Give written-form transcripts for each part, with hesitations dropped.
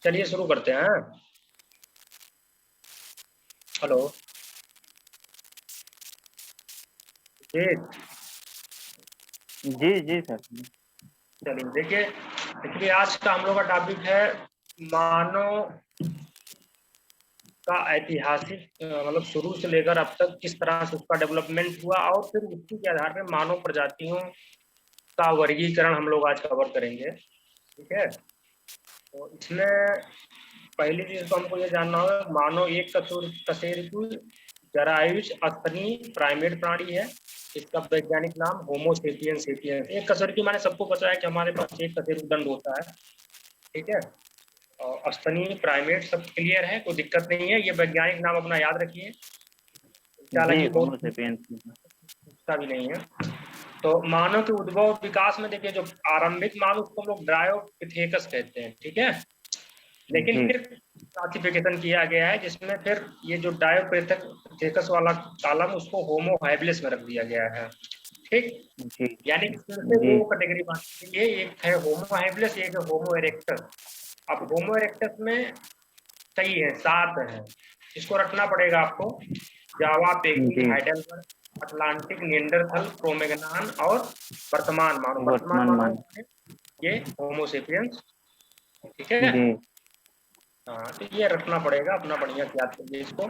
चलिए शुरू करते हैं। हेलो जी। जी जी सर। चलिए देखिए, एक्चुअली आज का हम लोग का टॉपिक है मानव का ऐतिहासिक मतलब शुरू से लेकर अब तक किस तरह से उसका डेवलपमेंट हुआ और फिर उसी के आधार पर मानव प्रजातियों का वर्गीकरण हम लोग आज कवर करेंगे। ठीक है, तो इसमें पहली चीज तो हमको ये जानना होगा मानव एक कशेरुकी जरायुज स्तनी प्राइमेट प्राणी है। इसका वैज्ञानिक नाम होमो सेपियंस सेपियंस। एक कशेरुकी माने सबको पता है कि हमारे पास एक कशेरुक दंड होता है। ठीक है, और स्तनी प्राइमेट सब क्लियर है, कोई दिक्कत नहीं है। ये वैज्ञानिक नाम अपना याद रखिए, जी हालांकि होमो बहुत सेपियंस। उसका भी नहीं है। तो मानव के उद्भव विकास में देखिए, जो आरंभिक मानव उसको हम लोग ड्रायोपिथेकस कहते हैं। ठीक है, लेकिन जी फिर क्लासिफिकेशन किया गया है जिसमें फिर ये जो डायोप्रेथेकस वाला कॉलम उसको होमो हैबिलिस में रख दिया गया है। ठीक, जी यानी फिर से जी दो कैटेगरी बांटी गई है, एक है होमो हैबिलिस, एक है होमो इरेक्टस। अब होमो इरेक्टस में सही है 7 है, इसको रखना पड़ेगा आपको। जावा, पेगी, जी हाइडेलबर्ग, अटलांटिक, निएंडरथल, क्रोमेगनान और वर्तमान वर्तमान मान। मानव ये होमो सेपियंस। ठीक है, जी हाँ तो ये रखना पड़ेगा अपना, बढ़िया से याद करिए इसको।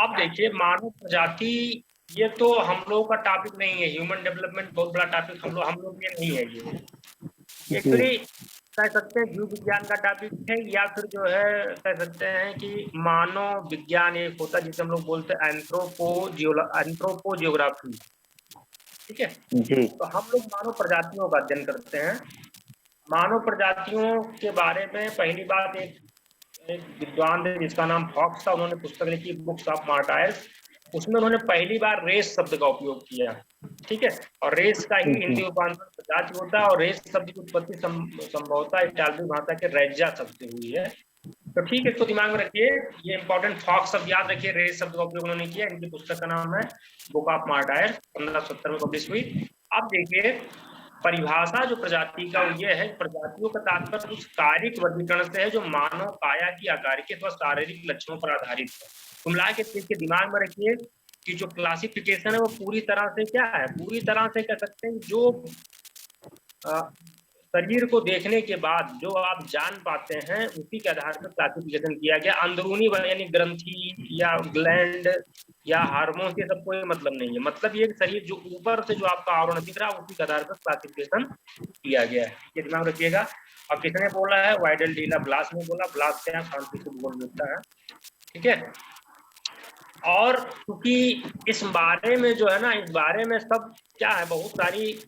अब देखिए मानव प्रजाति, ये तो हम लोग का टॉपिक नहीं है। ह्यूमन डेवलपमेंट बहुत बड़ा टॉपिक हम लोग ये नहीं है। ये जी एक्चुअली कह सकते हैं जीव विज्ञान का टॉपिक है, या फिर जो है कह सकते हैं कि मानव विज्ञान एक होता है जिसे हम लोग बोलते हैं एंथ्रोपोजियोग्राफी। ठीक है, जी तो हम लोग मानव प्रजातियों का अध्ययन करते हैं। मानव प्रजातियों के बारे में पहली बात, एक विद्वान थे जिसका नाम फॉक्स था, उन्होंने पुस्तक लिखी बुक्स ऑफ मार्टायर्स। उसमें उन्होंने पहली बार रेस शब्द का उपयोग किया। ठीक है, और रेस का ही जी हिंदी रूपांतर प्रजाति होता है, और रेस शब्द की उत्पत्ति संभवतः इटालवी भाषा के रैजा शब्द से हुई है। तो ठीक है, इसको दिमाग में रखिए, ये इंपॉर्टेंट फॉक्स शब्द याद रखिए। रेस शब्द का उपयोग उन्होंने किया, इनकी पुस्तक का नाम है बुक ऑफ मार्टायर, 1570 में पब्लिश हुई। अब देखिए परिभाषा जो प्रजाति का ये है, प्रजातियों का तात्पर्य उस कारिक वर्गीकरण से है जो मानव काया की आकार के अथवा शारीरिक लक्षणों पर आधारित है। कुमला के चीज के दिमाग में रखिए कि जो क्लासिफिकेशन है वो पूरी तरह से क्या है, पूरी तरह से कह सकते हैं जो शरीर को देखने के बाद जो आप जान पाते हैं उसी के आधार पर क्लासिफिकेशन किया गया। अंदरूनी यानी ग्रंथि या ग्लैंड या हार्मोन के सब कोई मतलब नहीं है। मतलब ये शरीर जो ऊपर से जो आपका आवरण दिख रहा है उसी के आधार पर क्लासिफिकेशन किया गया है, ये दिमाग रखिएगा। अब किसने बोला है? वाइडल डीला ब्लास ने बोला। ब्लास क्या शांति से भूगोल मिलता है। ठीक है, और क्योंकि इस बारे में जो है ना, इस बारे में सब क्या है, बहुत सारी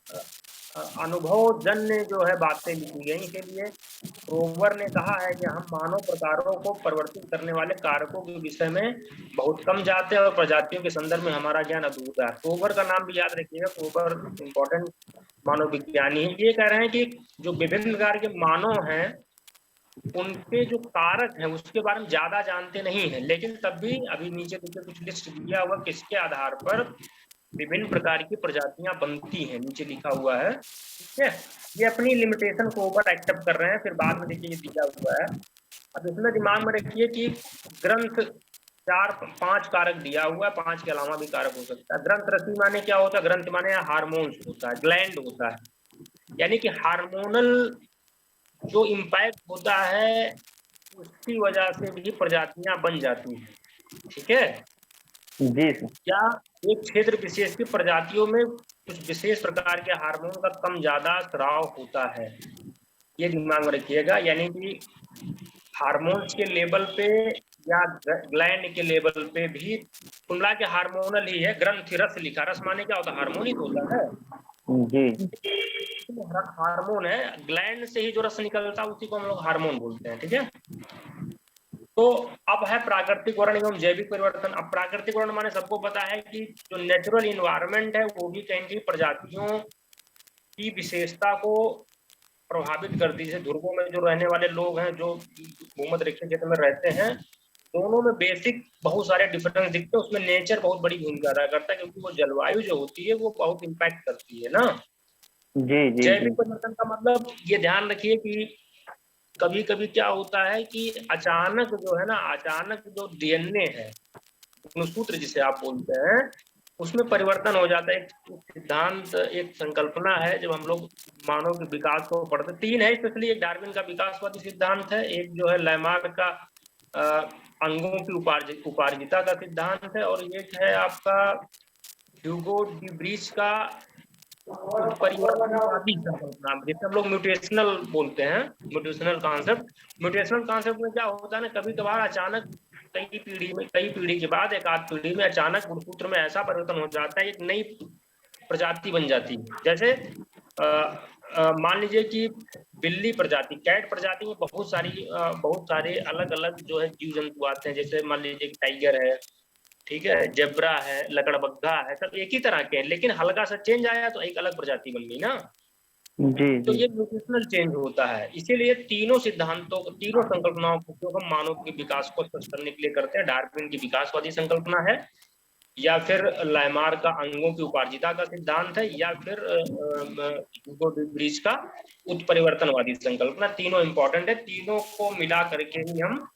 अनुभव जन्य जो है बातें लिखी गई। इसीलिए रोवर ने कहा है कि हम मानव प्रकारों को परिवर्तित करने वाले कारकों के विषय में बहुत कम जाते हैं और प्रजातियों के संदर्भ में हमारा ज्ञान अधूरा है। रोवर का नाम भी याद रखिएगा, रोवर इंपॉर्टेंट मानव विज्ञानी है। ये कह रहे हैं कि जो विभिन्न प्रकार के मानव हैं उनके जो कारक हैं उसके बारे में ज्यादा जानते नहीं है, लेकिन तब भी अभी नीचे देखिए कुछ लिस्ट दिया हुआ किसके आधार पर विभिन्न प्रकार की प्रजातियां बनती हैं, नीचे लिखा हुआ है। ठीक है, ये अपनी लिमिटेशन को ओवर एक्सेप्ट कर रहे हैं, फिर बाद में देखिए ये दिया हुआ है। अब इसमें दिमाग में रखिए कि ग्रंथ 4-5 कारक दिया हुआ है, 5 के अलावा भी कारक हो सकता है। ग्रंथ रसी माने क्या होता है? ग्रंथ माने हार्मोन्स होता है, ग्लैंड होता है, यानी कि हार्मोनल जो इम्पैक्ट होता है उसकी वजह से भी प्रजातियां बन जाती हैं। ठीक है, जी सर। क्या एक क्षेत्र विशेष की प्रजातियों में कुछ विशेष प्रकार के हार्मोन का कम ज्यादा स्राव होता है, ये दिमाग में रखिएगा। यानी कि हार्मोन्स के लेवल पे या ग्लैंड के लेवल पे भी कुमला के हार्मोनल ही है। ग्रंथि रस लिखा, रस माने क्या होता है? हार्मोन ही तो होता है। जी हार्मोन है, ग्लैंड से ही जो रस निकलता है उसी को हम लोग हार्मोन बोलते हैं। ठीक है, तो अब है प्राकृतिक वर्ण एवं जैविक परिवर्तन। अब प्राकृतिक वर्ण माने सबको पता है कि जो नेचुरल इन्वायरमेंट है वो भी कहीं प्रजातियों की विशेषता को प्रभावित करती है। जैसे ध्रुवों में जो रहने वाले लोग हैं, जो भूमध्य रेखीय क्षेत्र में रहते हैं, दोनों में बेसिक बहुत सारे डिफरेंस दिखते हैं। उसमें नेचर बहुत बड़ी भूमिका अदा करता है, क्योंकि वो जलवायु जो होती है वो बहुत इम्पैक्ट करती है ना। जी जी जी जैविक परिवर्तन का मतलब ये ध्यान रखिए कि कभी कभी क्या होता है कि अचानक जो है ना, अचानक जो डीएनए है, गुणसूत्र जिसे आप बोलते हैं, उसमें परिवर्तन हो जाता है। एक सिद्धांत, एक संकल्पना है, जब हम लोग मानव के विकास को पढ़ते, तीन है स्पेशली। एक डार्विन का विकासवादी सिद्धांत है, एक जो है लामार्क का अंगों की उपार्जिता का सिद्धांत है, और एक है आपका ह्यूगो डी ब्रीच का परिवर्तनवादी संकल्पना, जिसे हम लोग म्यूटेशनल बोलते हैं, म्यूटेशनल कॉन्सेप्ट। म्यूटेशनल कॉन्सेप्ट में क्या होता है ना, कभी कभार अचानक कई पीढ़ी के बाद, एक आध पीढ़ी में अचानक गुणसूत्र में ऐसा परिवर्तन हो जाता है, एक नई प्रजाति बन जाती है। जैसे मान लीजिए कि बिल्ली प्रजाति, कैट प्रजाति में बहुत सारे अलग अलग जो है जीव जंतु आते हैं। जैसे मान लीजिए टाइगर है, ठीक है, जेब्रा है, लकड़बग्घा है, सब एक ही तरह के हैं, लेकिन हल्का सा चेंज आया तो एक अलग प्रजाति बन गई ना। जी तो जी ये म्यूटेशनल चेंज होता है। इसीलिए तीनों सिद्धांतों, तीनों संकल्पनाओं का उपयोग हम मानव के विकास को स्पष्ट करने के लिए करते हैं। डार्विन की विकासवादी संकल्पना है, या फिर लामार्क का अंगों की उपार्जिता का सिद्धांत है, या फिर ह्यूगो डी ब्रीच का उत्परिवर्तनवादी संकल्पना। तीनों इंपॉर्टेंट है, तीनों को मिला करके ही हम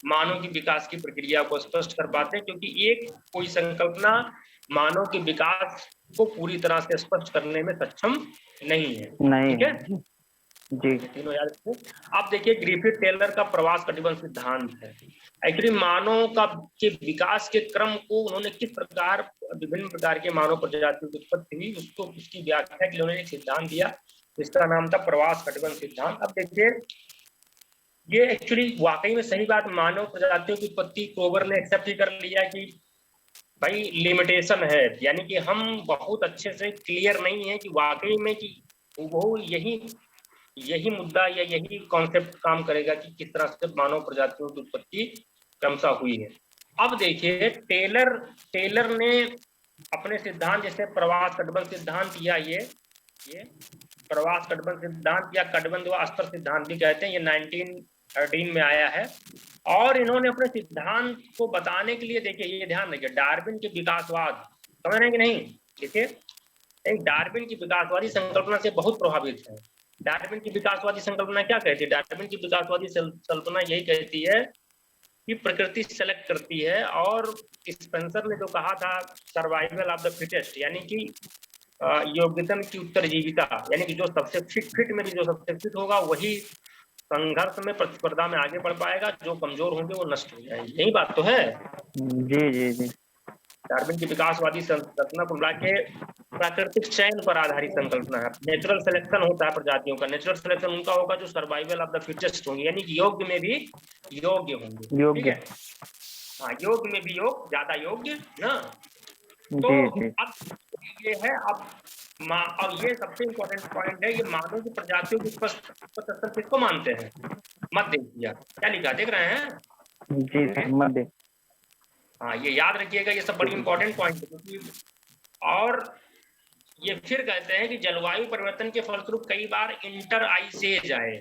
मानव की विकास की प्रक्रिया को स्पष्ट कर पाते हैं, क्योंकि एक कोई संकल्पना मानव के विकास को पूरी तरह से स्पष्ट करने में सक्षम नहीं है। नहीं ठीक है, जी तीनों याद रखिए। अब देखिए ग्रिफिथ टेलर का प्रवास कटिबंध सिद्धांत है। एक्चुअली मानव के विकास के क्रम को उन्होंने किस प्रकार, विभिन्न प्रकार के मानव प्रजातियों की उत्पत्ति हुई, उसको, उसकी व्याख्या के लिए उन्होंने एक सिद्धांत दिया, जिसका नाम था प्रवास कटिबंध सिद्धांत। अब देखिए ये एक्चुअली वाकई में सही बात, मानव प्रजातियों की उत्पत्ति क्रोबर ने एक्सेप्ट ही कर लिया कि भाई लिमिटेशन है, यानी कि हम बहुत अच्छे से क्लियर नहीं है कि वाकई में कि वो यही मुद्दा या यही कॉन्सेप्ट काम करेगा कि किस तरह से मानव प्रजातियों की उत्पत्ति क्रमशः हुई है। अब देखिए टेलर ने अपने सिद्धांत, जैसे प्रवास कटबंध सिद्धांत, या ये प्रवास कटबंध सिद्धांत या कटबंध व अस्तर सिद्धांत भी कहते हैं, ये 1913 में आया है। और इन्होंने अपने सिद्धांत को बताने के लिए, देखिए ये ध्यान रखिए, डार्विन के विकासवाद, समझ रहे हैं कि नहीं, देखिए एक डार्विन की विकासवादी संकल्पना से बहुत प्रभावित है। डार्विन की विकासवादी संकल्पना क्या कहती है? डार्विन की विकासवादी संकल्पना यही कहती है कि प्रकृति सेलेक्ट करती है, और स्पेंसर ने जो कहा था सर्वाइवल ऑफ द फिटेस्ट, यानी कि योग्यतम की उत्तरजीविता, यानी कि जो सबसे फिट में भी जो सबसे फिट होगा वही संघर्ष में, प्रतिस्पर्धा में आगे बढ़ पाएगा, जो कमजोर होंगे वो नष्ट हो जाएंगे। यही बात तो है। जी जी जी डार्विन की विकासवादी संकल्पना को मिला के प्राकृतिक चयन पर आधारित संकल्पना है। नेचुरल सिलेक्शन होता है प्रजातियों का, नेचुरल सिलेक्शन उनका होगा जो सर्वाइवल ऑफ द फिटेस्ट होंगे, यानी कि योग्य में भी योग्य होंगे। ठीक है, हाँ, योग्य में भी ज्यादा योग्य ना। तो अब ये है, अब ये सबसे इम्पोर्टेंट पॉइंट है, ये मानव की प्रजातियों की स्पष्ट किसको मानते हैं? मध्य एशिया। क्या लिखा देख रहे हैं? जी सर, मध्य। हाँ, ये याद रखिएगा, ये सब बड़ी इंपॉर्टेंट पॉइंट है, क्योंकि और ये फिर कहते हैं कि जलवायु परिवर्तन के फलस्वरूप कई बार इंटर आइस एज आए।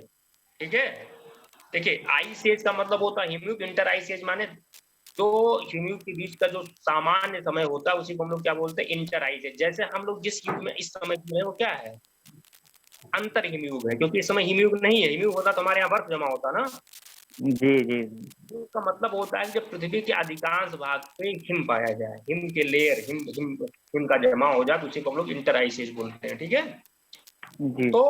ठीक है, देखिए आइस एज का मतलब होता है हिमयुग, इंटर आइस एज माने दो हिमयुग के बीच का जो सामान्य समय होता है उसी को हम लोग क्या बोलते हैं? Inter ice age. जैसे हम लोग जिस युग में इस समय में वो क्या है? अंतर हिमयुग है, क्योंकि इस समय हिमयुग नहीं है। हिमयुग होता तो हमारे यहाँ बर्फ जमा होता ना। जी जी, इसका मतलब होता है जब पृथ्वी के अधिकांश भाग पे हिम पाया जाए, हिम के लेयर, हिम का जमा हो जाए, तो उसी को हम लोग इंटर आइस एज बोलते हैं। ठीक है जी। तो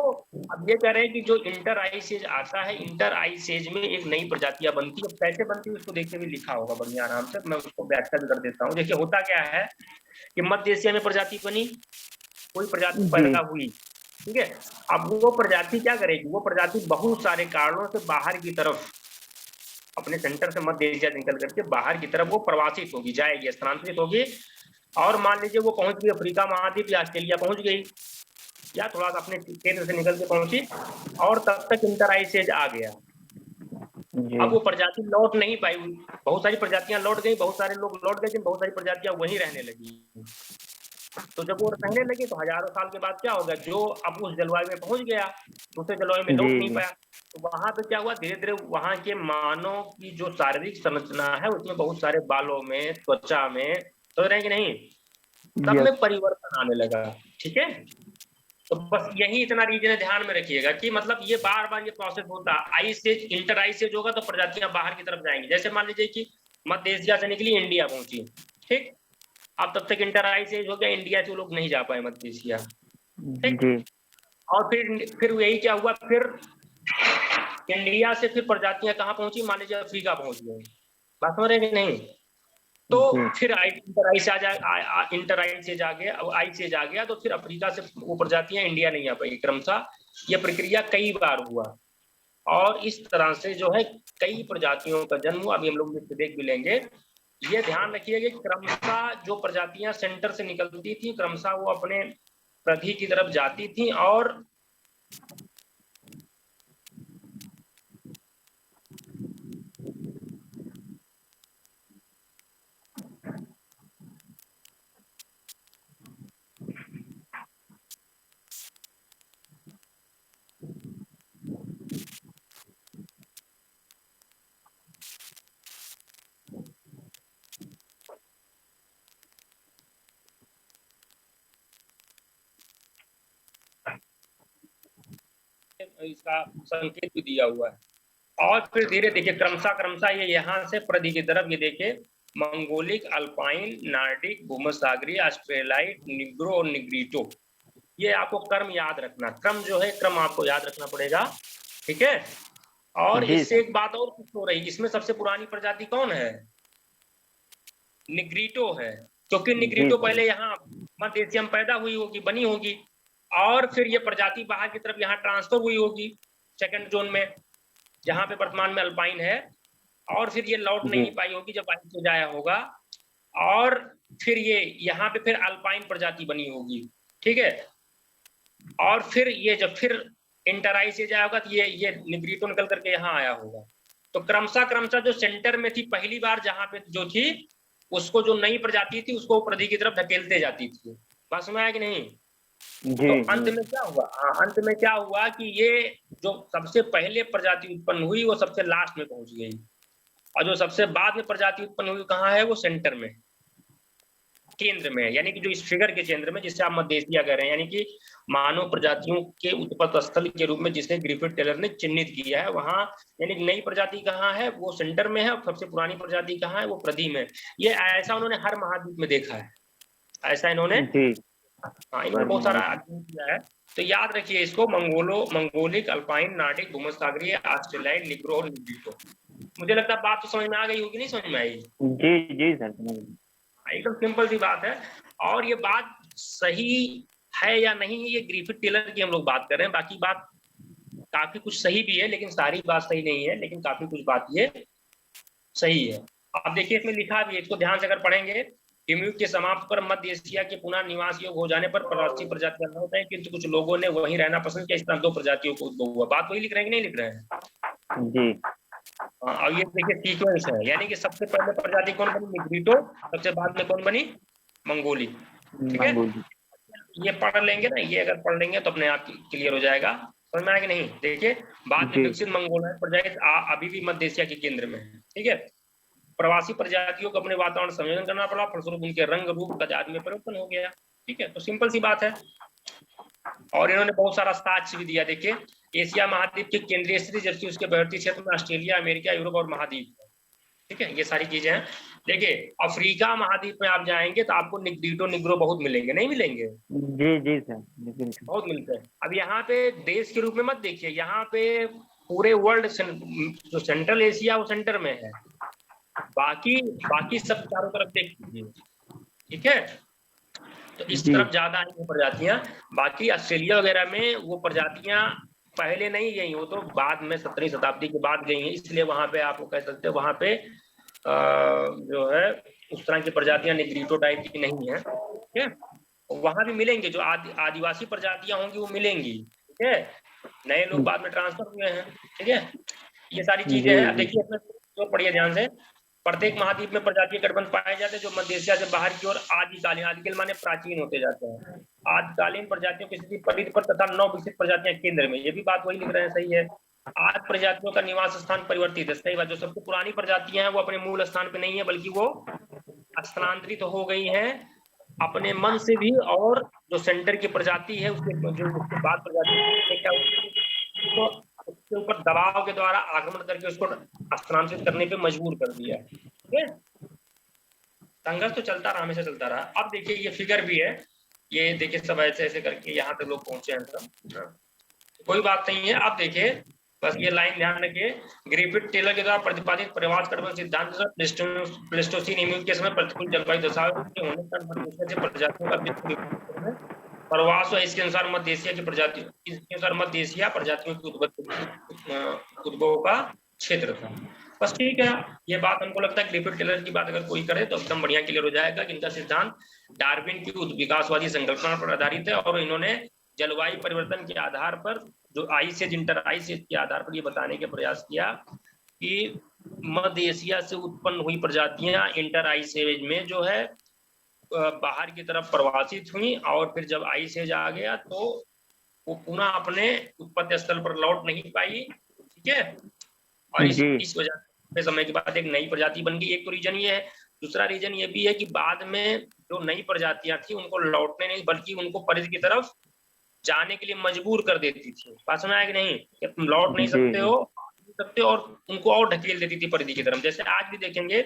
अब ये कह रहे हैं कि जो इंटर आइस एज आता है, इंटर आइस एज में एक नई प्रजातियां बनती है। कैसे बनती है उसको देखिए, भी लिखा होगा बढ़िया आराम से, मैं उसको व्याख्या भी कर देता हूँ। देखिए होता क्या है कि मध्य एशिया में प्रजाति बनी, कोई प्रजाति पैदा हुई, ठीक है। अब वो प्रजाति क्या करेगी? वो प्रजाति बहुत सारे कारणों से बाहर की तरफ, अपने सेंटर से मध्य एशिया निकल करके बाहर की तरफ वो प्रवासित होगी, जाएगी, स्थानांतरित होगी। और मान लीजिए वो पहुंच गई अफ्रीका महाद्वीप या ऑस्ट्रेलिया पहुंच गई, या थोड़ा सा अपने केंद्र से निकल के पहुंची, और तब तक इंटर आइस एज आ गया। अब वो प्रजाति लौट नहीं पाई, बहुत सारी प्रजातियां लौट गई, बहुत सारे लोग लौट गए, लेकिन बहुत सारी प्रजातियां वहीं रहने लगी। तो जब वो रहने लगे तो हजारों साल के बाद क्या हो गया? जो अब उस जलवायु में पहुंच गया, दूसरे जलवायु में लौट नहीं पाया, तो वहां पे क्या हुआ? धीरे धीरे वहां के मानव की जो शारीरिक संरचना है उसमें बहुत सारे बालों में, त्वचा में, समझ रहे हैं कि नहीं, सब में परिवर्तन आने लगा। ठीक है, तो बस यही इतना रीजन ध्यान में रखिएगा कि मतलब ये बार बार ये प्रोसेस होता है। आई से इंटर आई से होगा तो प्रजातियां बाहर की तरफ जाएंगी। जैसे मान लीजिए कि मध्य एशिया से निकली इंडिया पहुंची, ठीक, अब तब तक इंटर आई से हो गया, इंडिया से वो लोग नहीं जा पाए मध्य एशिया, ठीक। जी और फिर यही क्या हुआ, फिर इंडिया से फिर प्रजातियां कहाँ पहुंची, मान लीजिए अफ्रीका पहुंच गई। बात समझ रहे कि नहीं? तो फिर इंटर आई से इंटर आई से जा गया, अब आई से जा गया तो फिर अफ्रीका से वो प्रजातियां इंडिया नहीं आ पाई क्रमशः। ये प्रक्रिया कई बार हुआ और इस तरह से जो है कई प्रजातियों का जन्म हुआ। अभी हम लोग देख भी लेंगे। ये ध्यान रखिएगा कि क्रमशः जो प्रजातियां सेंटर से निकलती थी क्रमशः वो अपने प्रधि की तरफ जाती थी और इसका संकेत भी दिया हुआ है। और फिर धीरे देखिए क्रमशः ये यहाँ से प्रधि की तरफ, ये देखिए मंगोलिक, अल्पाइन, नार्डिक, भूमध्यसागरीय, ऑस्ट्रेलाइट, निग्रो और निग्रीटो। ये आपको क्रम याद रखना, क्रम जो है क्रम आपको याद रखना पड़ेगा, ठीक है। और इससे एक बात और कुछ हो रही, इसमें सबसे पुरानी प्रजाति कौन है? निग्रीटो है, क्योंकि निग्रीटो पहले यहाँ मध्य एशिया में पैदा हुई होगी, बनी होगी, और फिर ये प्रजाति बाहर की तरफ यहाँ ट्रांसफर हुई होगी सेकंड जोन में, जहां पे वर्तमान में अल्पाइन है, और फिर ये लौट नहीं पाई होगी जब वायु से जाया होगा, और फिर ये यहाँ पे फिर अल्पाइन प्रजाति बनी होगी, ठीक है। और फिर ये जब फिर इंटराई से जाया होगा तो ये निग्रीटो निकल करके यहाँ आया होगा। तो क्रमशः जो सेंटर में थी पहली बार जहां पे जो थी, उसको जो नई प्रजाति थी उसको प्रधि की तरफ धकेलते जाती थी। बात समझ आया कि नहीं? तो अंत में क्या हुआ? अंत में क्या हुआ कि ये जो सबसे पहले प्रजाति उत्पन्न हुई वो सबसे लास्ट में पहुंच गई, और जो सबसे बाद में प्रजाति उत्पन्न हुई कहाँ है? वो सेंटर में, केंद्र में, यानी कि जो इस फिगर के केंद्र में, जिससे आप मध्य एशिया कह रहे हैं, यानी कि मानव प्रजातियों के उत्पत्ति स्थल के रूप में जिसे ग्रिफिथ टेलर ने चिन्हित किया है, वहां यानी कि नई प्रजाति कहाँ है? वो सेंटर में है, और सबसे पुरानी प्रजाति कहाँ है? वो प्रधि में। ये ऐसा उन्होंने हर महाद्वीप में देखा है, ऐसा इन्होंने इन्होंने बहुत सारा अध्ययन किया है। तो याद रखिए इसको, मंगोलिक, अल्पाइन, नार्डिक, भूमध्यसागरीय, ऑस्ट्रेलाइड, निग्रो और निग्रीटो। मुझे लगता है बात तो समझ में आ गई होगी, नहीं समझ में आई? जी सर, एकदम सिंपल सी बात है। और ये बात सही है या नहीं, ये ग्रिफिथ टेलर की हम लोग बात कर रहे हैं, बाकी बात काफी कुछ सही भी है, लेकिन सारी बात सही नहीं है, लेकिन काफी कुछ बात ये सही है। अब देखिए इसमें लिखा भी है, इसको ध्यान से अगर पढ़ेंगे, हिमयुग के समाप्त पर मध्य एशिया के पुनः निवास योग्य हो जाने पर प्रवासी प्रजातियां होते हैं, किंतु कुछ लोगों ने वहीं रहना पसंद किया, इस तरह दो प्रजातियों को उद्भव हुआ। बात वही लिख रहे हैं कि नहीं लिख रहे हैं? जी। और ये देखिए सीक्वेंस है, यानी कि सबसे पहले प्रजाति कौन बनी? निग्रीटो, सबसे बाद में कौन बनी? मंगोली, ठीक है। ये पढ़ लेंगे ना, ये अगर पढ़ लेंगे तो अपने आप क्लियर हो जाएगा। समझ में आया कि नहीं? देखिए बाद में विकसित मंगोलायड प्रजाति अभी भी मध्य एशिया के केंद्र में है, ठीक है। प्रवासी प्रजातियों को अपने वातावरण संयोजन करना पड़ा, फलस्वरूप उनके रंग रूप आदि में परिवर्तन हो गया, ठीक है। तो सिंपल सी बात है। और इन्होंने बहुत सारा साक्ष्य भी दिया। देखिए एशिया महाद्वीप की केंद्रीय स्थिति, जबकि उसके बढ़ती क्षेत्र में ऑस्ट्रेलिया, अमेरिका, यूरोप और महाद्वीप, ठीक है, ये सारी चीजें हैं। देखिए अफ्रीका महाद्वीप में आप जाएंगे तो आपको निग्रीटो, निग्रो बहुत मिलेंगे, नहीं मिलेंगे? जी सर, बहुत मिलते हैं। अब यहाँ पे देश के रूप में मत देखिए, यहाँ पे पूरे वर्ल्ड जो सेंट्रल एशिया वो सेंटर में है, बाकी सब चारों तरफ देख लीजिए, ठीक है। तो इस तरफ ज्यादा आई प्रजातियां, बाकी ऑस्ट्रेलिया वगैरह में वो प्रजातियां पहले नहीं गई, वो तो बाद में 17वीं शताब्दी के बाद गई हैं, इसलिए वहां पे आपको कह सकते हैं वहां पे जो है उस तरह की प्रजातियां निग्रीटो टाइप की नहीं है, ठीक है। वहां भी मिलेंगे, जो आदिवासी प्रजातियां होंगी वो मिलेंगी, ठीक है। नए लोग बाद में ट्रांसफर हुए हैं, ठीक है। ये सारी चीजें हैं। अब देखिए इसमें पढ़िए ध्यान से, प्रत्येक महाद्वीप में प्रजातीय गठबंध पाए जाते हैं जो मध्य एशिया से बाहर की ओर आदिकालीन माने प्राचीन होते जाते हैं। आदिकालीन प्रजातियों की स्थिति परिधि पर तथा 9 विकसित प्रजातियां केंद्र में, ये भी बात वही लिख रहे हैं, सही है। आज प्रजातियों का निवास स्थान परिवर्तित है, सही बात। जो सबसे पुरानी प्रजातियां हैं वो अपने मूल स्थान पे नहीं है, बल्कि वो स्थानांतरित हो गई हैं अपने मन से भी और जो सेंटर की प्रजाति है उसके जो उसके बाद प्रजाति क्या उसको उसके ऊपर दबाव के द्वारा आक्रमण करके उसको स्थानांतरित करने पे मजबूर कर दिया। ठीक है, संघर्ष तो चलता रहा, हमेशा चलता रहा। अब देखिए ये फिगर भी है, ये देखिए सब ऐसे ऐसे करके यहाँ तक लोग पहुंचे हैं सब, कोई बात नहीं है। अब देखिए बस ये लाइन ध्यान रखिए, ग्रिफिथ टेलर के द्वारा प्रतिपादित प्रवास कटबंध सिद्धांत प्लेस्टोसीन युग के समय प्रतिकूल जलवायु दशाओं के होने पर प्रजातियों का प्रवास और इसके अनुसार मध्य एशिया की प्रजातियों, इसके अनुसार मध्य एशिया प्रजातियों की उद्भव का क्षेत्र था। बस ठीक है, ये बात हमको लगता है ग्रिफिथ टेलर की बात अगर कोई करे तो एकदम बढ़िया क्लियर हो जाएगा कि इनका सिद्धांत डार्विन की विकासवादी संकल्पना पर आधारित है और इन्होंने जलवायु परिवर्तन के आधार पर जो आइसेज इंटर आइसेज के आधार पर ये बताने का प्रयास किया कि मध्य एशिया से उत्पन्न हुई प्रजातियां इंटर आइसेज में जो है बाहर की तरफ प्रवासित हुई और फिर जब आइसेज आ गया तो वो पुनः अपने उत्पत्ति स्थल पर लौट नहीं पाई। ठीक है, और इस वजह से समय के बाद एक नई प्रजाति बन गई। एक तो रीजन ये है, दूसरा रीजन ये भी है कि बाद में जो नई प्रजातियां थी उनको लौटने नहीं बल्कि उनको परिधि की तरफ जाने के लिए मजबूर कर देती थी। बात सुना है कि नहीं, कि तुम लौट नहीं सकते हो और उनको और ढकेल देती थी परिधि की तरफ। जैसे आज भी देखेंगे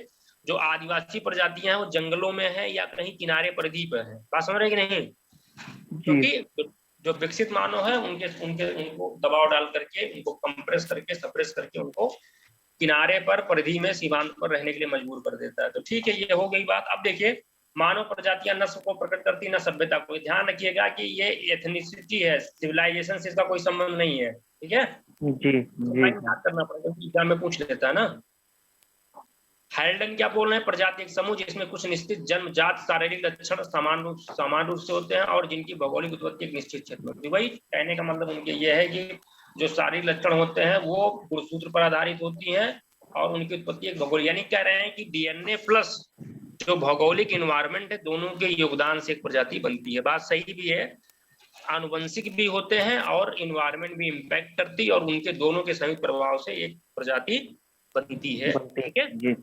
जो आदिवासी प्रजातियां हैं वो जंगलों में है या कहीं किनारे परिधि पर है। बात समझ रहे कि नहीं, क्योंकि जो विकसित मानव है उनको दबाव डाल करके उनको कंप्रेस करके सप्रेस करके उनको किनारे पर परिधि में सीमांत पर रहने के लिए मजबूर कर देता है। तो ठीक है, ये हो गई बात। अब देखिए मानव प्रजातियां नस्ल को प्रकट करती न सभ्यता को। ध्यान रखिएगा कि ये एथनिसिटी है, सिविलाइजेशन से इसका कोई संबंध नहीं है। ठीक है जी, याद करना पड़ेगा, एग्जाम में पूछ लेता है ना। हैल्डन क्या बोल रहे हैं, प्रजाति एक समूह जिसमें कुछ निश्चित जन्मजात शारीरिक लक्षण समान रूप से होते हैं और जिनकी भौगोलिक उत्पत्ति एक निश्चित क्षेत्र में। वही कहने का मतलब उनके ये है कि जो शारीरिक लक्षण होते हैं वो गुणसूत्र पर आधारित होती हैं और उनकी उत्पत्ति एक भौगोलिक, यानी कह रहे हैं कि डीएनए प्लस जो भौगोलिक इन्वायरमेंट है दोनों के योगदान से एक प्रजाति बनती है। बात सही भी है, आनुवंशिक भी होते हैं और इन्वायरमेंट भी इम्पैक्ट करती है और उनके दोनों के संयुक्त प्रभाव से एक प्रजाति बनती है। ठीक है,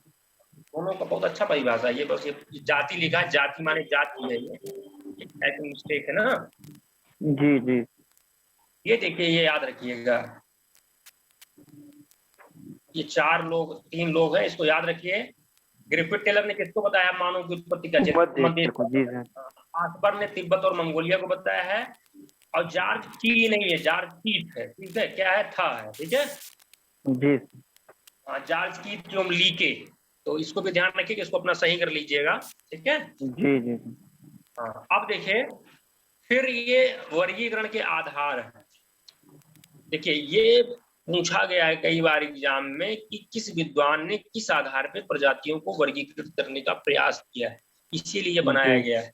दोनों का बहुत अच्छा परिभाषा है ये। बस ये जाति लिखा है, जाति माने जाति है, ये मिस्टेक है ना। जी जी, ये देखिए, ये याद रखिएगा, ये तीन लोग हैं, इसको याद रखिए। ग्रिफिथ टेलर ने किसको बताया मानव की उत्पत्ति का क्षेत्र? आसबर ने तिब्बत और मंगोलिया को बताया है। और जॉर्ज की नहीं है, जॉर्ज कीथ है। ठीक है, क्या है, था है। ठीक है जी, जॉर्ज कीथ जो लीके, तो इसको भी ध्यान रखिए कि इसको अपना सही कर लीजिएगा। ठीक है जी जी, हाँ। अब देखिए फिर ये वर्गीकरण के आधार है। देखिए ये पूछा गया है कई बार एग्जाम में कि किस विद्वान ने किस आधार पे प्रजातियों को वर्गीकृत करने का प्रयास किया है, इसीलिए बनाया गया है।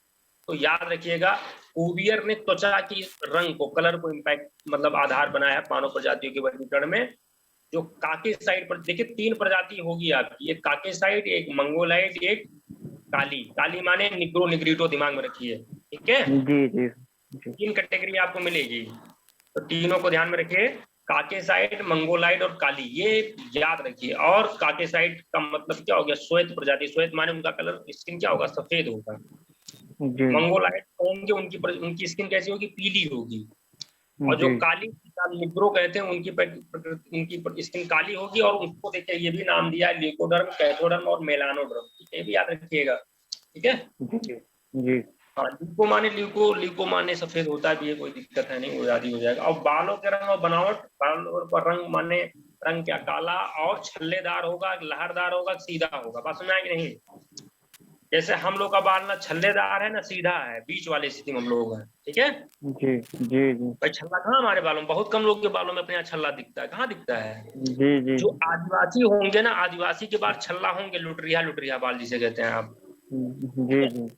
तो याद रखिएगा, कुवियर ने त्वचा की रंग को, कलर को इम्पैक्ट मतलब आधार बनाया है मानव प्रजातियों के वर्गीकरण में। जो काकेसाइड पर देखिए 3 प्रजाति होगी आपकी, एक काकेसाइड, एक मंगोलाइड, एक काली। काली माने निग्रो निग्रीटो, दिमाग में रखिए। ठीक है जी जी, 3 कैटेगरी आपको मिलेगी, तो तीनों को ध्यान में रखिए, काकेसाइड, मंगोलाइड और काली, ये याद रखिए। और काकेसाइड का मतलब क्या हो गया, श्वेत प्रजाति। श्वेत माने उनका कलर स्किन क्या होगा, सफेद होगा। मंगोलाइड होंगे उनकी स्किन कैसी होगी, पीली होगी। और जो काली निग्रो कहते हैं उनकी स्किन काली होगी। और उनको देखिए ये भी नाम दिया है, ल्यूकोडर्म, कैथोडर्म और मेलानोडर्म। ये भी याद रखिएगा। ठीक है जी, हाँ। ल्यूको माने सफेद होता भी है, कोई दिक्कत है नहीं, वो याद ही हो जाएगा। और बालों के रंग और बनावट, बालों पर रंग माने रंग क्या, काला और छल्लेदार होगा, लहरदार होगा, सीधा होगा। बात सुना है कि नहीं? जैसे हम लोग का बाल ना छल्लेदार है ना सीधा है, बीच वाले स्थिति में हम लोग हैं। ठीक है जी जी जी, भाई छल्ला कहाँ हमारे बालों में, बहुत कम लोग के बालों में अपने यहाँ छल्ला दिखता है, कहाँ दिखता है? जी जी, जो आदिवासी होंगे ना, आदिवासी के बाल छल्ला होंगे, लुटरिया बाल जिसे कहते हैं आप। जी जी,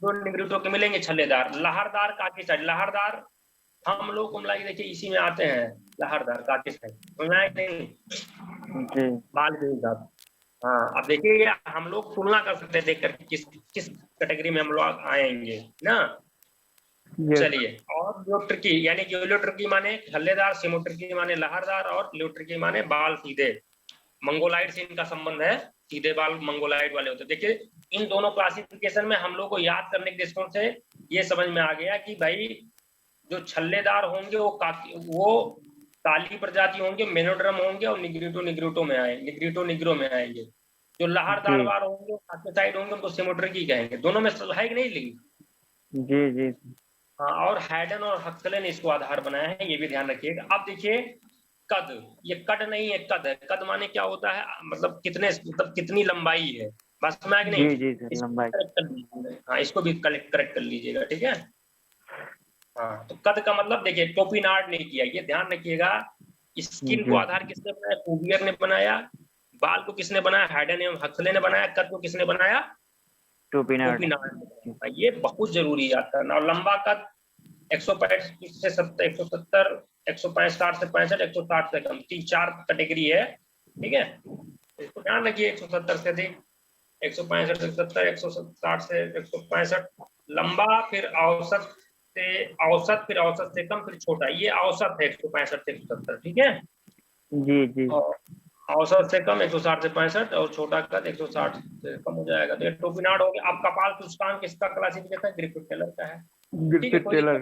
निग्रिटो के मिलेंगे छल्लेदार। लहरदार काकेसाइड, लहरदार हम लोग कुमलाई देखिए इसी में आते हैं, लहरदार काकेसाइड नहीं बाल के हिसाब। हाँ, अब देखिए हम लोग तुलना कर सकते हैं देखकर किस कैटेगरी में हम लोग आएंगे ना। चलिए, और ल्यूट्रिकी यानी कि ल्यूट्रिकी माने छल्लेदार, सिमोट्रिकी माने लहरदार और ल्यूट्रिकी माने बाल सीधे। मंगोलाइड से इनका संबंध है। सीधे बाल मंगोलाइड वाले होते हैं। देखिए इन दोनों क्लासिफिकेशन में हम लोग को याद करने के दृष्टिकोण से ये समझ में आ गया कि भाई जो छल्लेदार होंगे वो काली प्रजाति होंगे, मेनोड्रम होंगे और निग्रिटो निग्रो में आएंगे। जो लहरदार बाल होंगे काकेसाइड होंगे, उनको सिमोट्रिकी कहेंगे। दोनों में है कि नहीं लिंक? जी जी हाँ, और हैडन और हक्सले ने इसको आधार बनाया है, ये भी ध्यान रखिएगा। अब देखिए कद, ये कद नहीं है, कद है। कद माने क्या होता है, मतलब कितनी लंबाई है, बस में कि नहीं? जी सर, लंबाई। हाँ, इसको भी करेक्ट कर लीजिएगा, ठीक है। हाँ, तो कद का मतलब देखिए टोपिनार्ड ने किया, ये ध्यान रखिएगा। स्किन को आधार किसने बनाया? कुवियर ने बनाया। बाल को किसने बनाया? हैडन एवं हक्सले ने बनाया। कद को किसने बनाया? टोपिनार्ड। ये बहुत जरूरी याद करना। और लंबा कद 165 से 170, 165 से 65, 160 से कम, 3-4 कैटेगरी है, ठीक है। इसको ध्यान रखिए, 170 से अधिक, 165 से 170, 160 से 165 लंबा, फिर औसत फिर औसत से कम, फिर छोटा। ये औसत है 165 से 170, ठीक है। जी जी। और औसत से कम 160 से 65 और छोटा कद 160 से कम हो जाएगा। तो ये टोपिनार्ड हो गया। अब कपाल सूचकांक किसका क्लासिफिकेशन? ग्रिफिथ टेलर का है, ग्रिफिथ टेलर।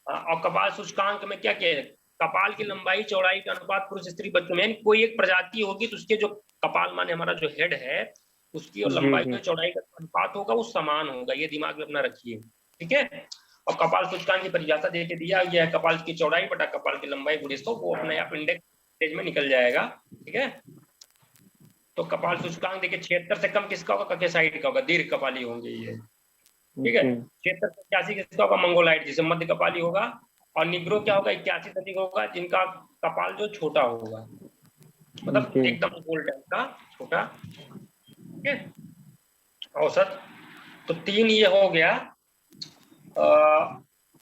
और कपाल सूचकांक में क्या क्या है? कपाल की लंबाई चौड़ाई का अनुपात पुरुष स्त्री बच्चों में, कोई एक प्रजाति होगी तो उसके जो कपाल माने हमारा जो हेड है उसकी और लंबाई और चौड़ाई का अनुपात होगा वो समान होगा, ये दिमाग में अपना रखिए, ठीक है। और कपाल सूचकांक की परिभाषा देके दिया गया है, कपाल की चौड़ाई बटा कपाल की लंबाई गुणित 100, वो अपने आप इंडेक्स पेज में निकल जाएगा, ठीक है। तो कपाल सूचकांक देखिए 76 से कम किसका होगा? ककेसाइड का होगा, दीर्घ कपाली होंगे ये, ठीक है। 76 से 81 किसका होगा? मंगोलाइड, जिसे मध्य कपाली होगा। और निग्रो क्या होगा? 81 से अधिक होगा, जिनका कपाल जो छोटा होगा, मतलब एकदम गोल्डन का छोटा, ठीक है। औसत तो 3 ये हो गया,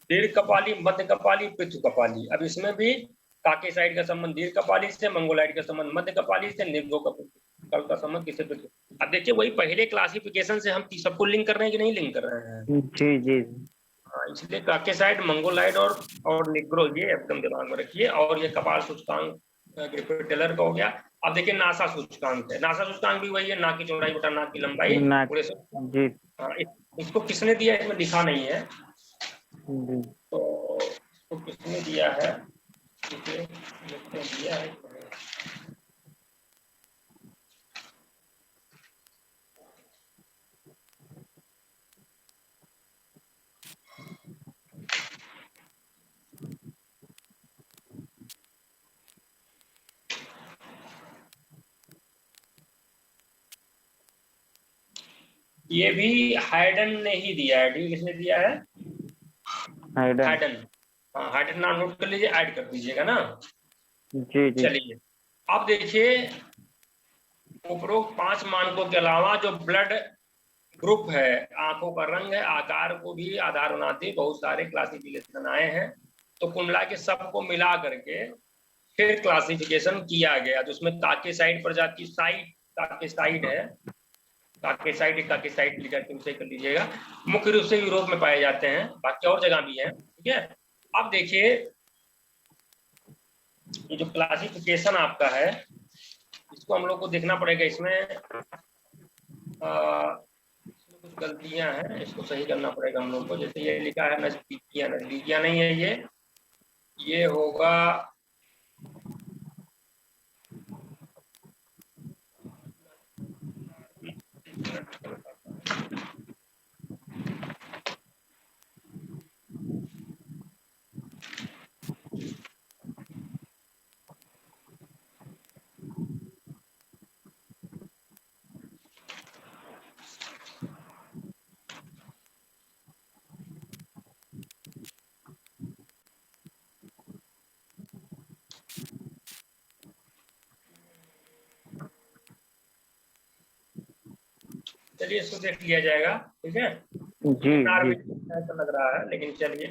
दीर्घ कपाली, मध्य कपाली, पृथु कपाली। अब इसमें भी काकेसाइड का संबंध दीर्घ कपाली से, मंगोलाइड का संबंध मध्य कपाली से, निग्रो का संबंध किससे? पृथु। अब देखिए वही पहले क्लासिफिकेशन से हम सबको लिंक कर रहे हैं कि नहीं लिंक कर रहे हैं? जी जी। हाँ, इसलिए काकेसाइड, मंगोलाइड और निग्रो, ये एकदम दिमाग में रखिए। और ये कपाल सूचकांक ग्रिफिथ टेलर का हो गया। अब देखिए नासा सूचकांक है, नासा सूचकांक भी वही है, नाक की चौड़ाई बटा नाक की लंबाई पूरे से। इसको किसने दिया? इसमें लिखा नहीं है, तो इसको किसने दिया है? दिया है ये भी हाइडन ने ही दिया है। ठीक, किसने दिया है? हाइडन। हाँ, हाइडन नाम नोट कर लीजिए, ऐड कर दीजिएगा ना। जी जी। चलिए अब देखिए उपरोक्त 5 मानकों के अलावा जो ब्लड ग्रुप है, आंखों का रंग है, आकार को भी आधार बनाते बहुत सारे क्लासिफिकेशन आए हैं। तो कुंडला के सबको मिला करके फिर क्लासिफिकेशन किया गया, तो उसमें काकेसाइड प्रजाति, काकेसाइड है, काकेसाइड लिखा के उसे कर लीजिएगा। मुख्य रूप से यूरोप में पाए जाते हैं, बाकी और जगह भी है, ठीक है। अब देखिए ये जो क्लासिफिकेशन आपका है इसको हम लोग को देखना पड़ेगा। इसमें कुछ गलतियां हैं, इसको सही करना पड़ेगा हम लोग को। जैसे ये लिखा है नजदीकियां नहीं है, ये होगा चलिए इसको देख लिया जाएगा, ठीक है। जी ऐसा लग रहा है, लेकिन चलिए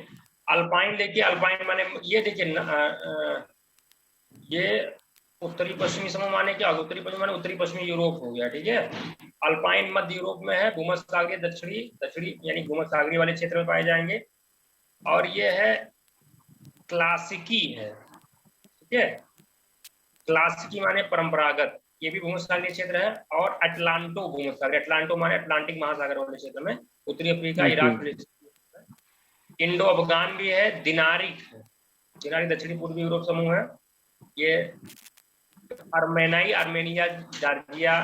अल्पाइन देखिए। अल्पाइन माने ये देखिए ये उत्तरी पश्चिमी समूह माने क्या? उत्तरी पश्चिमी माने उत्तरी पश्चिमी यूरोप हो गया, ठीक है। अल्पाइन मध्य यूरोप में है, भूमध्यसागरीय दक्षिणी यानी भूमध्यसागरीय वाले क्षेत्र में पाए जाएंगे। और ये है क्लासिकी है, ठीक है। क्लासिकी माने परंपरागत, ये भी भूमध्यसागरीय क्षेत्र है, और अटलांटो भूमध्यसागर, अटलांटो माने अटलांटिक महासागर वाले क्षेत्र में, उत्तरी अफ्रीका, इराक, इंडो अफगान भी है, दिनारिक है, दिनारिक दक्षिणी पूर्वी यूरोप समूह है, ये अर्मेनाई, आर्मेनिया, जॉर्जिया,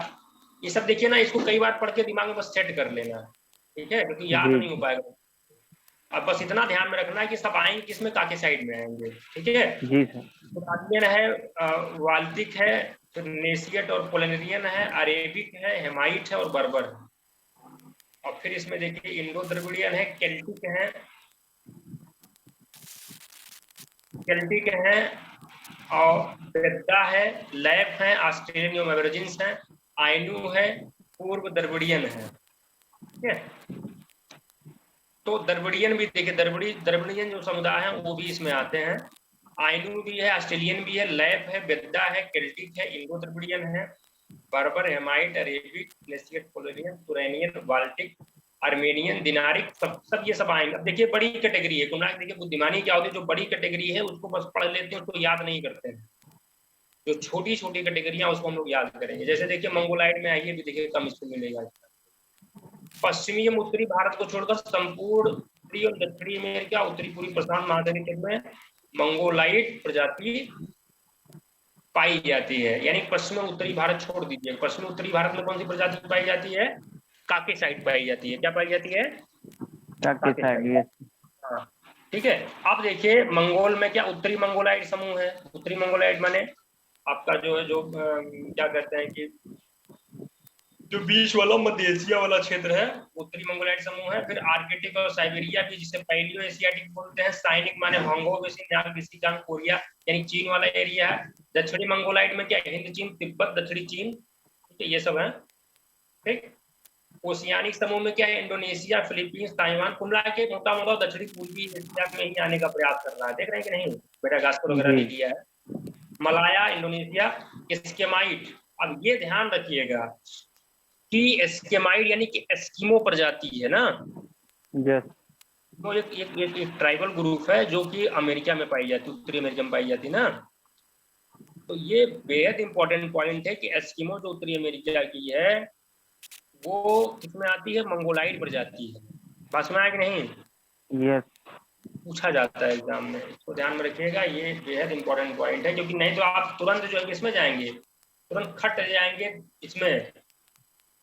ये सब देखिए ना, इसको कई बार पढ़ के दिमाग में बस सेट कर लेना, ठीक है, क्योंकि याद नहीं हो पाएगा। अब बस इतना ध्यान में रखना है कि सब आएंगे किसमें, काके साइड में आएंगे, ठीक है। जी सर। तो आर्मियन है, वाल्टिक है, फिर नेसियट और पोलिनेरियन है, अरेबिक है, हेमाइट है और बर्बर है। और फिर इसमें देखिए इंडो द्रविडियन है, केल्टिक है और बेद्दा है, लैप है, ऑस्ट्रेलियन एबोरिजिन्स है, आइनू है, पूर्व द्रविडियन है, ठीक है। तो द्रविडियन भी देखिए, द्रविडियन जो समुदाय है वो भी इसमें आते हैं, आइनू भी है, ऑस्ट्रेलियन भी है, लैप है, बेद्दा है, केल्टिक है, इंडो द्रविडियन है, बर्बर, हेमाइट, अरेबिक, नेसियट, पोलिनेरियन, तुरैनियन, बाल्टिक, आर्मेनियन, दिनारिक, सब ये सब आएंगे। अब देखिए बड़ी कैटेगरी है, कुमला देखिए बुद्धिमानी क्या होती है, जो बड़ी कैटेगरी है उसको बस पढ़ लेते हैं, उसको याद नहीं करते हैं। जो छोटी छोटी कैटेगरियां उसको हम लोग याद करेंगे। जैसे देखिए मंगोलाइड में आइए, भी देखिए कम इसको मिलेगा। पश्चिमी एवं उत्तरी भारत को छोड़कर संपूर्ण उत्तरी और दक्षिणी अमेरिका, उत्तरी पूर्वी प्रशांत महासागरीय क्षेत्र में मंगोलाइड प्रजाति पाई जाती है। यानी पश्चिम और उत्तरी भारत छोड़ दीजिए, पश्चिमी उत्तरी भारत में कौन सी प्रजाति पाई जाती है, काके साइड पाई जाती है। क्या पाई जाती है, काके साइड। हाँ, ठीक है। अब देखिए मंगोल में क्या उत्तरी मंगोलाइड समूह है, उत्तरी मंगोलाइड माने आपका जो है, जो क्या कहते हैं कि जो बीच वाला मध्य एशिया वाला क्षेत्र है, उत्तरी मंगोलाइड समूह है। फिर आर्कटिक और साइबेरिया भी, जिसे पैलियो एशियाटिक बोलते हैं। साइनिक माने हांगो, कोरिया यानी चीन वाला एरिया है। दक्षिणी मंगोलाइड में क्या, हिंद चीन, तिब्बत, दक्षिणी चीन, ये सब है, ठीक। ओशियानिक समूह में क्या है, इंडोनेशिया, फिलीपींस, ताइवान, कुमला के मोटा मोटा दक्षिणी पूर्वी एशिया में ही आने का प्रयास कर रहा है। देख रहे हैं कि नहीं, मेडागास्कर वगैरह नहीं किया है। मलाया, इंडोनेशिया, एस्केमाइट। अब ये ध्यान रखिएगा कि एस्केमाइड यानी कि एस्किमो प्रजाति है ना, तो एक ट्राइबल ग्रुप है जो कि अमेरिका में पाई जाती है, उत्तरी अमेरिका में पाई जाती है ना। तो ये बेहद इंपॉर्टेंट पॉइंट है कि एस्किमो जो उत्तरी अमेरिका की है वो किसमें आती है, मंगोलाइड प्रजाति है। बस में आया कि नहीं, यस, पूछा जाता है एग्जाम में, इसको ध्यान में रखिएगा, ये बेहद इंपॉर्टेंट पॉइंट है। क्योंकि नहीं तो आप तुरंत जो है इसमें जाएंगे, तुरंत खट जाएंगे इसमें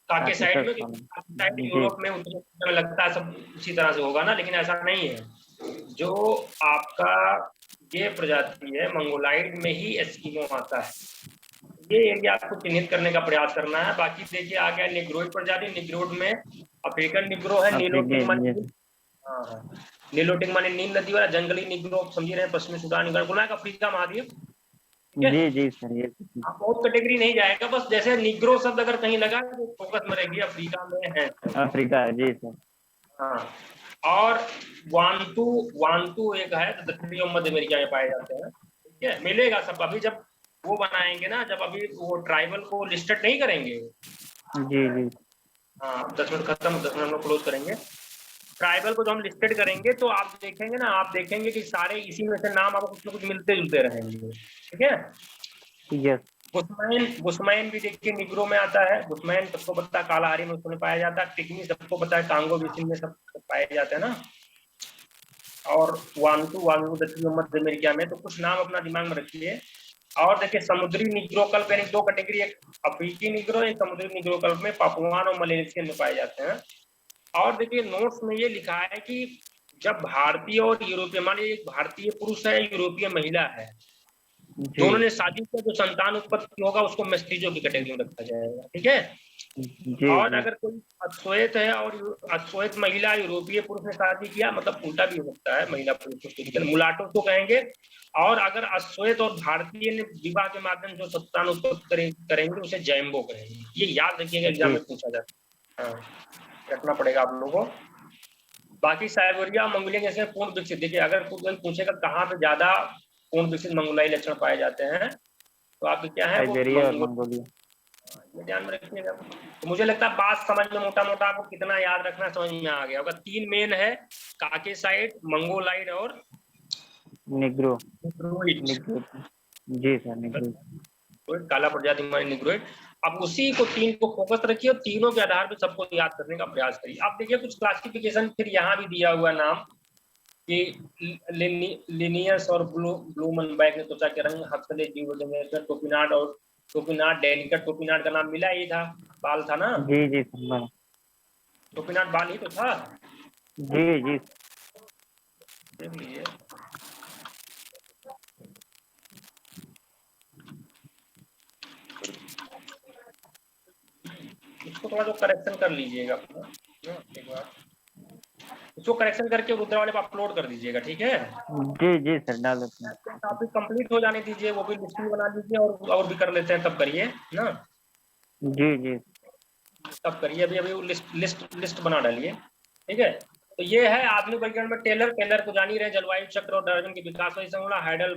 काके साइड में, यूरोप में, उत्तरी में लगता है सब उसी तरह से होगा ना, लेकिन ऐसा नहीं है। जो आपका ये प्रजाति है मंगोलाइड में ही एस्किमो आता है, ये एरिया आपको चिन्हित करने का प्रयास करना है। बाकी देखिए आ गया निग्रोइड प्रजाति, निग्रोइड में अफ्रीकन निग्रो है, नीलोटिक माने, नीलोटिक माने नील नदी वाला जंगली निग्रो, समझ रहे हैं, पश्चिमी सूडान, अफ्रीका महाद्वीप, जी जी सर। ये बहुत कैटेगरी नहीं जाएगा, बस जैसे निग्रो शब्द अगर कहीं लगा तो फोकस में रहेगी, अफ्रीका में है, अफ्रीका, जी सर। हाँ। और वांतू एक है, दक्षिणी और मध्य अमेरिका में पाए जाते हैं, ठीक है, मिलेगा सब। अभी जब वो बनाएंगे ना, जब अभी वो ट्राइबल को लिस्टेड नहीं करेंगे, जी जी, हाँ 10 मिनट खत्म, 10 मिनट हम लोग क्लोज करेंगे। ट्राइबल को जो हम लिस्टेड करेंगे तो आप देखेंगे ना, आप देखेंगे कि सारे इसी में से नाम आपको कुछ ना कुछ मिलते जुलते रहेंगे, ठीक है। यस, बुशमैन भी देखिए निग्रो में आता है। बुशमैन सबको पता है, कालाहारी में उसमें पाया जाता है। टिग्मी सबको पता है, कांगो बेसिन में सब पाए जाते हैं ना। और वांगू दक्षिणी मध्य अमेरिका में। तो कुछ नाम अपना दिमाग में रखिए। और देखिए समुद्री निग्रो कल्प, यानी दो कैटेगरी, एक अफ्रीकी निग्रो, एक समुद्री निग्रो कल्प में पापुआन और मलेशियन में पाए जाते हैं। और देखिए नोट्स में ये लिखा है कि जब भारतीय और यूरोपीय, मान लीजिए एक भारतीय पुरुष है, यूरोपीय महिला है, दोनों ने शादी से जो संतान उत्पत्ति होगा उसको मेस्टिजो की कैटेगरी में रखा जाएगा, ठीक है। जी, और जी। अगर कोई अश्वेत है और अश्वेत महिला यूरोपीय पुरुष ने शादी किया, मतलब उल्टा भी हो सकता है, महिला पुरुष को मुलाटो को कहेंगे। और अगर अश्वेत और भारतीय ने विवाह के माध्यम जो संतान उत्पत्ति करेंगे उसे जैम्बो कहेंगे। ये याद रखिएगा, एग्जाम में पूछा जाता है, रखना पड़ेगा आप लोगों को। बाकी साइबेरिया मंगोलिया जैसे पूर्ण विकसित, देखिए अगर कोई पूछेगा कहाँ पे ज्यादा पूर्ण विकसित मंगोलाई लक्षण पाए जाते हैं, तो आप क्या है, साइबेरिया और मंगोलिया, ये ध्यान में रखिएगा। तो मुझे लगता है बात समझ में मोटा मोटा आपको कितना याद रखना समझ में आ गया होगा। 3 मेन है, काके साइड, मंगोलाइड और निग्रो। निग्रोइड। जी सर, निग्रो। काला प्रजाति माने निग्रोइड। अब उसी को 3 को फोकस रखिए और तीनों के आधार पर सबको याद करने का प्रयास करिए। अब देखिए कुछ क्लासिफिकेशन फिर यहाँ भी दिया हुआ नाम कि लिनियस और ब्लूमनबर्ग ने त्वचा के रंग, हक्सले जीव टोपिनाट और टोपिनाट डेलिकेट। टोपिनाट का नाम मिला ही था, बाल था ना? जी जी सर। टोपिनाट बाल ही तो था। जी जी देख लीजिए। इसको थोड़ा जो करेक्शन कर लीजिएगा अपना एक बार, इसको करेक्शन करके रुद्रा वाले पर अपलोड कर दीजिएगा, ठीक है? जी सर, डाल देते हैं। टॉपिक कंप्लीट हो जाने दीजिए, वो भी लिस्ट भी बना लीजिए और भी कर लेते हैं, तब करिए ना। जी जी तब करिए, अभी अभी लिस्ट बना डालिए, ठीक है? तो ये है आधुनिक विज्ञान में टेलर को जान ही रहे, जलवायु चक्र और डार्विन के विकास वही संगुणा। हाइडल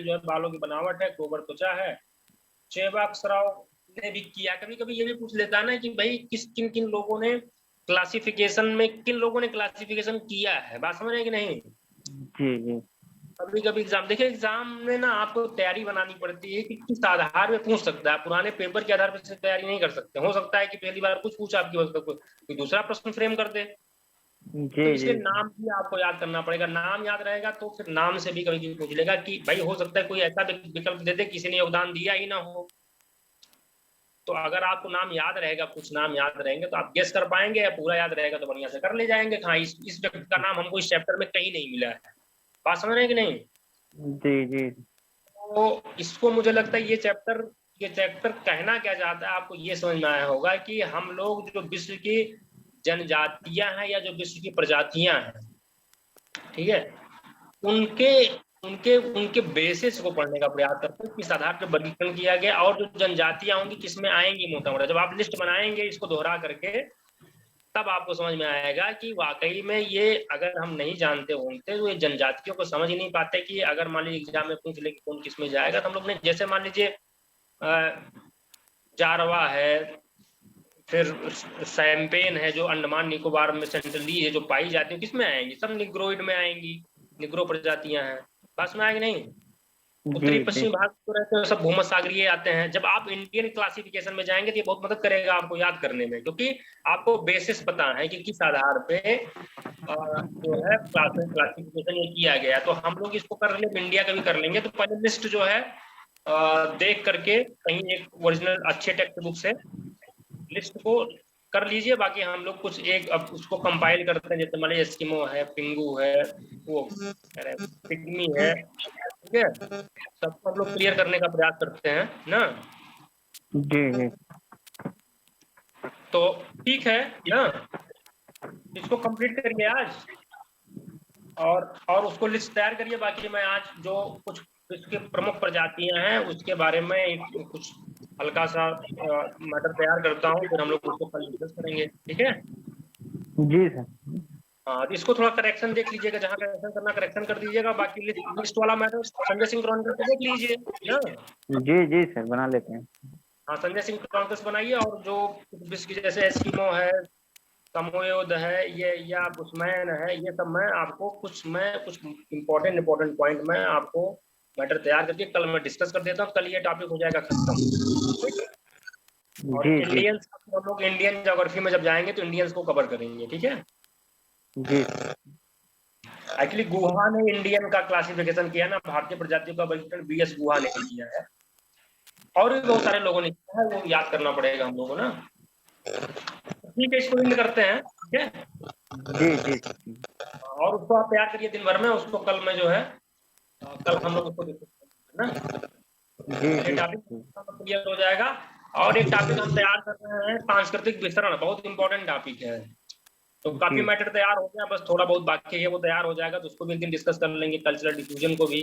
जो है बालों की बनावट है, गोबर त्वचा है। चेबाक्सराव ने भी किया। कभी कभी ये भी पूछ लेता है ना कि भाई किन किन लोगों ने क्लासिफिकेशन किया है, बात समझ रहे हैं कि नहीं? जी जी कभी कभी एग्जाम, देखिए एग्जाम में ना आपको तैयारी बनानी पड़ती है कि किस आधार पे पूछ सकता है। पुराने पेपर के आधार पर से तैयारी नहीं कर सकते, हो सकता है कि पहली बार कुछ पूछा आपकी वजह कोई दूसरा प्रश्न फ्रेम कर दे। तो जी इसलिए जी नाम भी आपको याद करना पड़ेगा। नाम याद रहेगा तो फिर नाम से भी कभी कभी पूछ लेगा कि भाई हो सकता है कोई ऐसा विकल्प दे दे किसी ने योगदान दिया ही ना हो। तो अगर आपको नाम याद रहेगा, कुछ नाम याद रहेंगे तो आप गेस कर पाएंगे, या पूरा याद रहेगा तो बढ़िया से कर ले जाएंगे। हाँ, इस व्यक्ति का नाम हमको इस चैप्टर में कहीं नहीं मिला है, बात समझ रहे हैं कि नहीं? जी जी तो इसको मुझे लगता है ये चैप्टर कहना क्या चाहता है आपको ये समझ में आया होगा कि हम लोग जो विश्व की जनजातियां हैं या जो विश्व की प्रजातियां हैं, ठीक है, उनके उनके उनके बेसिस को पढ़ने का प्रयास करते हैं, किस आधार पर वर्गीकरण किया गया और जो जनजातियां होंगी किसमें आएंगी मोटा मोटा। जब आप लिस्ट बनाएंगे इसको दोहरा करके, तब आपको समझ में आएगा कि वाकई में ये अगर हम नहीं जानते होंगे तो ये जनजातियों को समझ ही नहीं पाते कि अगर मान लीजिए एग्जाम में पूछ ले कि कौन किस में जाएगा, तो हम लोग ने जैसे मान लीजिए जारवा है, फिर सैम्पेन है जो अंडमान निकोबार में सेंट्रली है जो पाई जाती है, किसमें आएंगी? सब निग्रोइड में आएंगी, निग्रो प्रजातियां हैं, पास में आएगी नहीं? उत्तरी जी पश्चिमी भाग तो रहते हैं सब भूमध्यसागरीय आते हैं। जब आप इंडियन क्लासिफिकेशन में जाएंगे तो ये बहुत मदद करेगा आपको याद करने में, क्योंकि आपको बेसिस पता है कि किस आधार पे जो है क्लासिफिकेशन ये किया गया। तो हम लोग इसको कर लेंगे, इंडिया का भी कर लेंगे। तो पहले लिस्ट जो है देख करके कहीं एक ओरिजिनल अच्छे टेक्स्ट बुक से लिस्ट को कर लीजिए। बाकी हम लोग कुछ एक अब उसको कंपाइल करते हैं, जैसे मान लीजिए एस्किमो है, पिंगू है, वो पिग्मी है, ठीक है, सबको हम लोग क्लियर करने का प्रयास करते हैं ना। जी जी तो ठीक है ना, इसको कंप्लीट करिए आज और उसको लिस्ट तैयार करिए। बाकी मैं आज जो कुछ इसके प्रमुख प्रजातियां हैं उसके बारे में कुछ हल्का सा मैटर तैयार करता हूँ, फिर हम लोग उसको कल डिस्कस करेंगे, ठीक है? जी सर। हाँ, तो इसको थोड़ा करेक्शन देख लीजिएगा, जहाँ करेक्शन करना करेक्शन कर दीजिएगा। बाकी लिस्ट वाला मैटर संजय सिंह क्रॉनिकल्स देख लीजिए ना। जी जी सर, बना लेते हैं। हाँ, संजय सिंह क्रॉनिकल्स बनाइए, और जो विश्व की जैसे एस्किमो है, समोयोद है, ये या बुशमैन है, ये सब मैं आपको कुछ इम्पोर्टेंट पॉइंट में आपको मैटर तैयार करके कल मैं डिस्कस कर देता हूँ। कल ये टॉपिक हो जाएगा खत्म। और जी जी इंडियंस, हम लोग इंडियन ज्योग्राफी में जब जाएंगे तो इंडियंस को कवर करेंगे, ठीक है? जी एक्चुअली गुहा ने इंडियन का क्लासिफिकेशन किया ना, भारतीय प्रजातियों का वर्गीकरण बीएस गुहा ने किया है, और भी बहुत सारे लोगों ने किया है, वो याद करना पड़ेगा हम लोगों को ना। ठीक है, इसको एंड करते हैं, ठीक है? जी जी और उसको आप तैयार करिए दिन भर में, उसको कल में जो है कल हम लोग उसको डिस्कस करेंगे ना। जी टॉपिक क्लियर हो जाएगा। और एक टॉपिक हम तैयार कर रहे हैं, सांस्कृतिक वितरण, बहुत इंपॉर्टेंट टॉपिक है। तो काफी मैटर तैयार हो गया, बस थोड़ा बहुत बाकी है, वो तैयार हो जाएगा तो उसको भी एक दिन डिस्कस कर लेंगे। कल्चरल डिफ्यूजन को भी,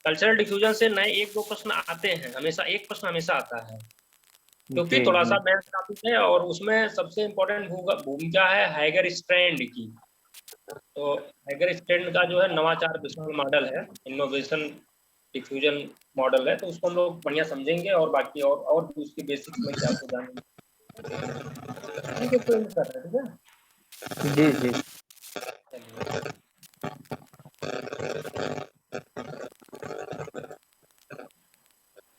कल्चरल डिफ्यूजन से नए 1-2 प्रश्न आते हैं हमेशा, एक प्रश्न हमेशा आता है, क्योंकि थोड़ा सा मेंस टॉपिक है और उसमें सबसे इम्पोर्टेंट भूमिका है हैगर स्ट्रैंड की। तो हैगर स्ट्रैंड का जो है नवाचार विश्लेषण मॉडल है, इनोवेशन डिफ्यूजन मॉडल है, तो उसको हम लोग बढ़िया समझेंगे, और बाकी और भी उसकी बेसिक्स में क्या आपको जानेंगे। ठीक है, तो इन कर रहे हैं, ठीक है? जी जी। चलिए।